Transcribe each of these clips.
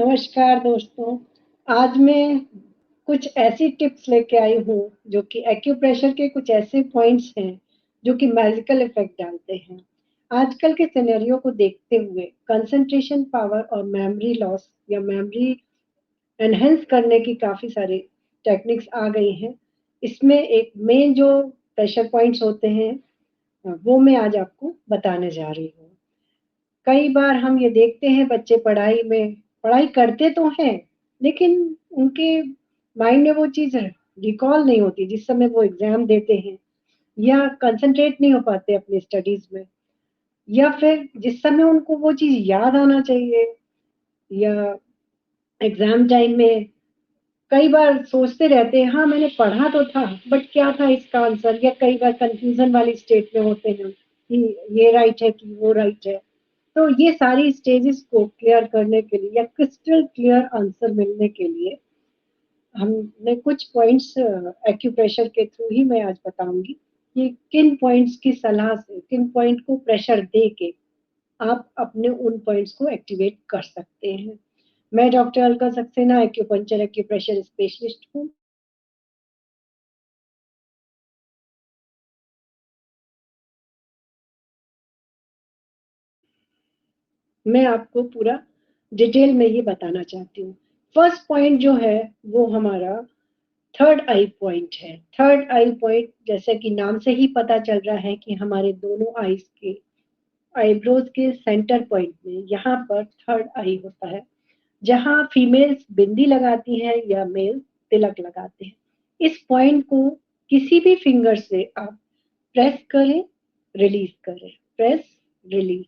नमस्कार दोस्तों। आज मैं कुछ ऐसी टिप्स लेके आई हूँ जो कि एक्यूप्रेशर के कुछ ऐसे पॉइंट्स हैं जो कि मैजिकल इफेक्ट डालते हैं। आजकल के सिनेरियो को देखते हुए कंसंट्रेशन पावर और मेमोरी लॉस या मेमोरी एनहेंस करने की काफ़ी सारी टेक्निक्स आ गई हैं। इसमें एक मेन जो प्रेशर पॉइंट्स होते हैं वो मैं आज आपको बताने जा रही हूँ। कई बार हम ये देखते हैं बच्चे पढ़ाई करते तो हैं, लेकिन उनके माइंड में वो चीज़ रिकॉल नहीं होती जिस समय वो एग्ज़ाम देते हैं, या कंसंट्रेट नहीं हो पाते अपनी स्टडीज़ में, या फिर जिस समय उनको वो चीज़ याद आना चाहिए, या एग्ज़ाम टाइम में कई बार सोचते रहते हैं, हाँ, मैंने पढ़ा तो था, बट क्या था इसका आंसर, या कई बार कन्फ्यूज़न वाली स्टेट में होते हैं कि ये राइट है कि वो राइट है। तो ये सारी स्टेजेस को क्लियर करने के लिए या क्रिस्टल क्लियर आंसर मिलने के लिए हमने कुछ पॉइंट्स एक्यूप्रेशर के थ्रू ही मैं आज बताऊंगी कि किन पॉइंट्स की सलाह से, किन पॉइंट को प्रेशर दे के आप अपने उन पॉइंट्स को एक्टिवेट कर सकते हैं। मैं doctor Alka Saxena, acupuncture acupressure specialist हूँ। मैं आपको पूरा डिटेल में ये बताना चाहती हूँ। फर्स्ट पॉइंट जो है वो हमारा थर्ड आई पॉइंट है। थर्ड आई पॉइंट, जैसे कि नाम से ही पता चल रहा है कि हमारे दोनों आईज के आईब्रोज के सेंटर पॉइंट में यहाँ पर थर्ड आई होता है, जहाँ फीमेल्स बिंदी लगाती हैं या मेल तिलक लगाते हैं। इस पॉइंट को किसी भी फिंगर से आप प्रेस करें, रिलीज करें, प्रेस, रिलीज,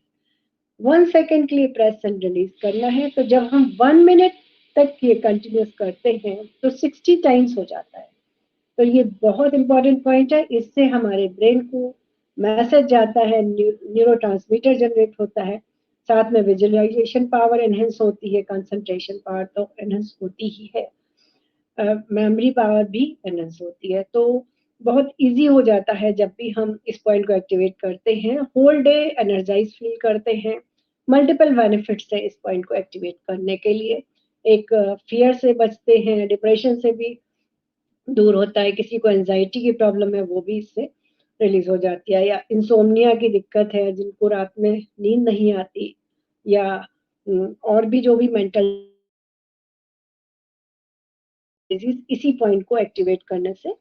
1 सेकेंड के लिए प्रेस एंड रिलीज करना है। तो जब हम 1 मिनट तक ये कंटिन्यूस करते हैं तो 60 टाइम्स हो जाता है। तो ये बहुत इंपॉर्टेंट पॉइंट है। इससे हमारे ब्रेन को मैसेज जाता है, न्यूरो जनरेट होता है, साथ में विजुअलाइजेशन पावर एनहेंस होती है, कंसंट्रेशन पावर तो एनहेंस होती ही है, मेमोरी पावर भी एनहेंस होती है। तो बहुत इजी हो जाता है जब भी हम इस पॉइंट को एक्टिवेट करते हैं, होल डे एनर्जाइज फील करते हैं। मल्टीपल बेनिफिट्स है इस पॉइंट को एक्टिवेट करने के लिए। एक फियर से बचते हैं, डिप्रेशन से भी दूर होता है, किसी को एंजाइटी की प्रॉब्लम है वो भी इससे रिलीज हो जाती है, या इंसोम्निया की दिक्कत है जिनको रात में नींद नहीं आती, या और भी जो भी मेंटल डिजीज इसी पॉइंट को एक्टिवेट करने से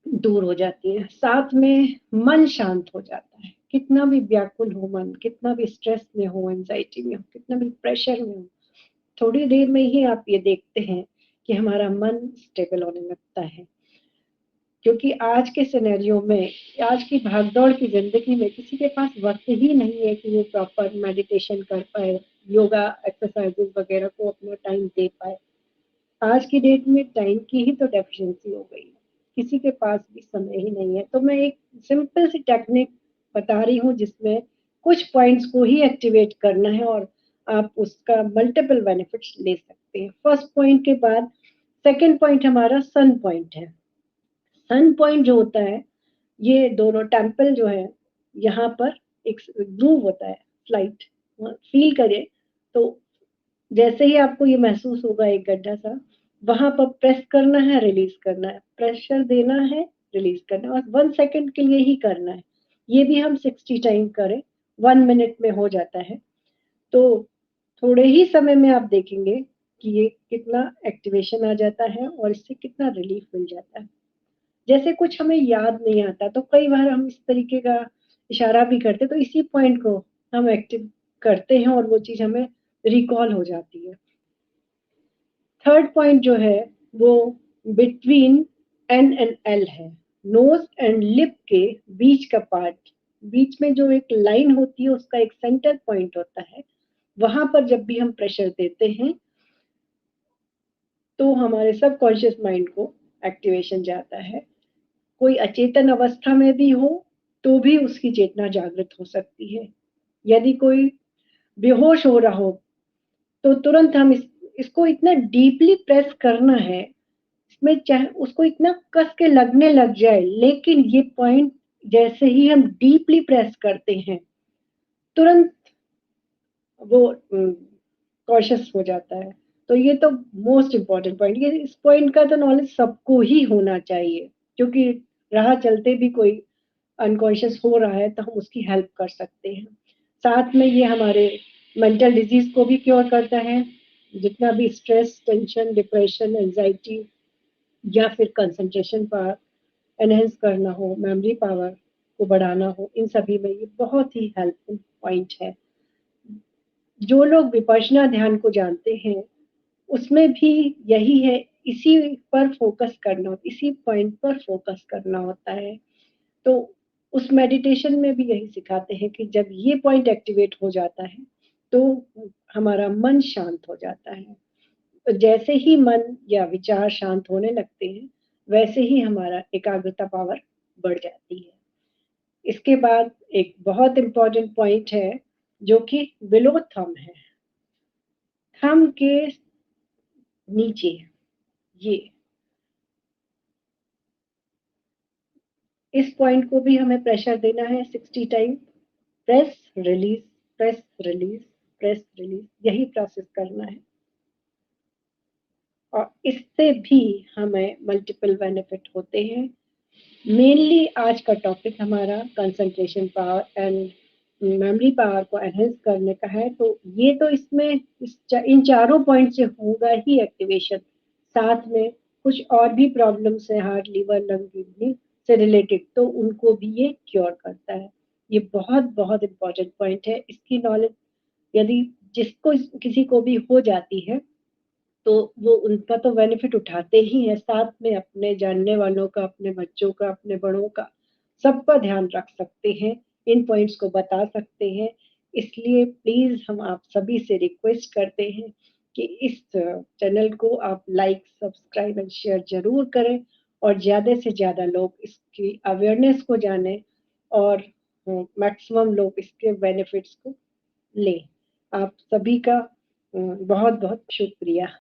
दूर हो जाती है। साथ में मन शांत हो जाता है। कितना भी व्याकुल हो मन, कितना भी स्ट्रेस में हो, एंजाइटी में हो, कितना भी प्रेशर में हो, थोड़ी देर में ही आप ये देखते हैं कि हमारा मन स्टेबल होने लगता है। क्योंकि आज के सिनेरियो में, आज की भागदौड़ की जिंदगी में किसी के पास वक्त ही नहीं है कि वो प्रॉपर मेडिटेशन कर पाए, योगा एक्सरसाइजेस वगैरह को अपना टाइम दे पाए। आज की डेट में टाइम की ही तो डेफिशिएंसी हो गई है, किसी के पास भी समय ही नहीं है। तो मैं एक सिंपल सी टेक्निक बता रही हूँ जिसमें कुछ पॉइंट्स को ही एक्टिवेट करना है और आप उसका मल्टीपल बेनिफिट्स ले सकते हैं। फर्स्ट पॉइंट के बाद सेकंड पॉइंट हमारा सन पॉइंट है। सन पॉइंट जो होता है, ये दोनों टेम्पल जो है, यहाँ पर एक ग्रूव होता है, स्लाइट फील करें तो जैसे ही आपको ये महसूस होगा एक गड्ढा सा, वहां पर प्रेस करना है, रिलीज करना है, प्रेशर देना है, रिलीज करना है, और 1 सेकेंड के लिए ही करना है। ये भी हम 60 टाइम करें, 1 मिनट में हो जाता है। तो थोड़े ही समय में आप देखेंगे कि ये कितना एक्टिवेशन आ जाता है और इससे कितना रिलीफ मिल जाता है। जैसे कुछ हमें याद नहीं आता तो कई बार हम इस तरीके का इशारा भी करते, तो इसी पॉइंट को हम एक्टिव करते हैं और वो चीज हमें रिकॉल हो जाती है। थर्ड पॉइंट जो है वो बिटवीन एन एंड एल है, नोज एंड लिप के बीच का पार्ट। बीच में जो एक लाइन होती है उसका एक सेंटर पॉइंट होता है। वहां पर जब भी हम प्रेशर देते हैं तो हमारे सबकॉन्शियस माइंड को एक्टिवेशन जाता है। कोई अचेतन अवस्था में भी हो तो भी उसकी चेतना जागृत हो सकती है। यदि कोई बेहोश हो रहा हो तो तुरंत हम इसको इतना डीपली प्रेस करना है, इसमें चाहे उसको इतना कस के लगने लग जाए, लेकिन ये पॉइंट जैसे ही हम डीपली प्रेस करते हैं तुरंत वो कॉशियस हो जाता है। तो ये तो मोस्ट इम्पोर्टेंट पॉइंट, ये इस पॉइंट का तो नॉलेज सबको ही होना चाहिए, क्योंकि राह चलते भी कोई अनकॉन्शियस हो रहा है तो हम उसकी हेल्प कर सकते हैं। साथ में ये हमारे मेंटल डिजीज को भी क्योर करता है। जितना भी स्ट्रेस, टेंशन, डिप्रेशन, एंजाइटी या फिर कंसंट्रेशन पावर एनहेंस करना हो, मेमोरी पावर को बढ़ाना हो, इन सभी में ये बहुत ही हेल्पफुल पॉइंट है। जो लोग विपश्यना ध्यान को जानते हैं उसमें भी यही है, इसी पर फोकस करना, इसी पॉइंट पर फोकस करना होता है। तो उस मेडिटेशन में भी यही सिखाते हैं कि जब ये पॉइंट एक्टिवेट हो जाता है तो हमारा मन शांत हो जाता है। तो जैसे ही मन या विचार शांत होने लगते हैं वैसे ही हमारा एकाग्रता पावर बढ़ जाती है। इसके बाद एक बहुत इंपॉर्टेंट पॉइंट है जो कि बिलो थंब है, थंब के नीचे, ये इस पॉइंट को भी हमें प्रेशर देना है 60 time. Press release, press release, press release, यही प्रोसेस करना है। और इससे भी हमें मल्टीपल बेनिफिट होते हैं। मेनली आज का टॉपिक हमारा concentration power and memory power को एनहेंस करने का है। तो ये तो इसमें इन चारों पॉइंट से होगा ही एक्टिवेशन। साथ में कुछ और भी प्रॉब्लम्स है हार्ट, लिवर, लंग, किडनी से रिलेटेड, तो उनको भी ये क्योर करता है। ये बहुत बहुत इंपॉर्टेंट पॉइंट है। इसकी नॉलेज यदि जिसको किसी को भी हो जाती है तो वो उनका तो बेनिफिट उठाते ही हैं, साथ में अपने जानने वालों का, अपने बच्चों का, अपने बड़ों का, सबका ध्यान रख सकते हैं, इन पॉइंट्स को बता सकते हैं। इसलिए प्लीज हम आप सभी से रिक्वेस्ट करते हैं कि इस चैनल को आप लाइक, सब्सक्राइब एंड शेयर जरूर करें और ज्यादा से ज्यादा लोग इसकी अवेयरनेस को जानें और मैक्सिमम लोग इसके बेनिफिट्स को लें। आप सभी का बहुत बहुत शुक्रिया।